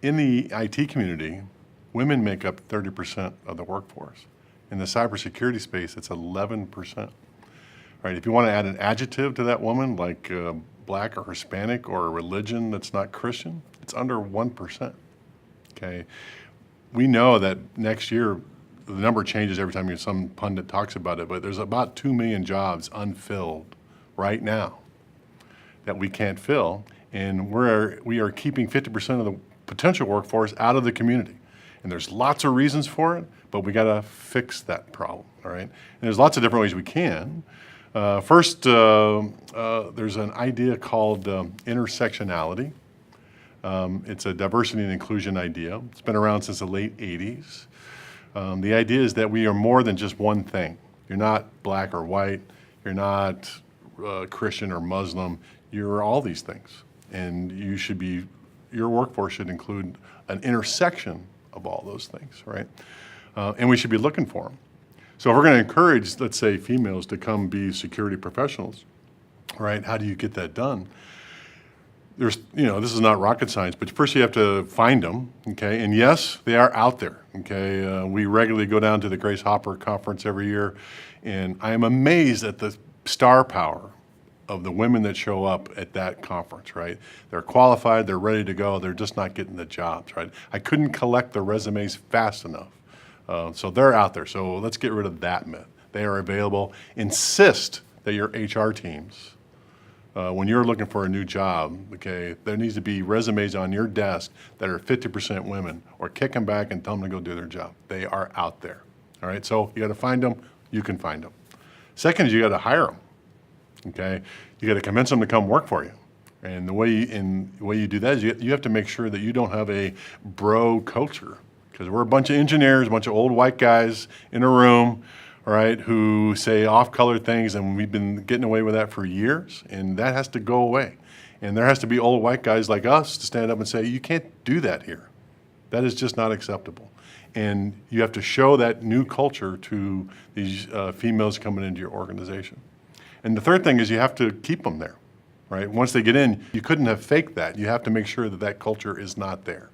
In the IT community, women make up 30% of the workforce. In the cybersecurity space, it's 11%. Right? If you want to add an adjective to that woman, like black or Hispanic or a religion that's not Christian, it's under 1%. Okay, we know that next year the number changes every time some pundit talks about it, but there's about 2 million jobs unfilled right now that we can't fill, and we are keeping 50% of the potential workforce out of the community. And there's lots of reasons for it, but we got to fix that problem. All right, and there's lots of different ways we can. First, there's an idea called intersectionality. It's a diversity and inclusion idea. It's been around since the late 80s. The idea is that we are more than just one thing. You're not black or white. You're not Christian or Muslim. You're all these things. And your workforce should include an intersection of all those things, right? And we should be looking for them. So if we're going to encourage, let's say, females to come be security professionals, right? How do you get that done? This is not rocket science, but first you have to find them, okay? And yes, they are out there, okay? We regularly go down to the Grace Hopper conference every year, and I am amazed at the star power of the women that show up at that conference, right? They're qualified, they're ready to go, they're just not getting the jobs, right? I couldn't collect the resumes fast enough. So they're out there, so let's get rid of that myth. They are available. Insist that your HR teams, when you're looking for a new job, okay, there needs to be resumes on your desk that are 50% women, or kick them back and tell them to go do their job. They are out there, all right? So you got to find them, you can find them. Second is you got to hire them, okay? You got to convince them to come work for you. And the way you do that is you have to make sure that you don't have a bro culture, because we're a bunch of engineers, a bunch of old white guys in a room, all right, who say off-color things, and we've been getting away with that for years, and that has to go away. And there has to be old white guys like us to stand up and say, you can't do that here. That is just not acceptable. And you have to show that new culture to these females coming into your organization. And the third thing is you have to keep them there, right? Once they get in, you couldn't have faked that. You have to make sure that that culture is not there.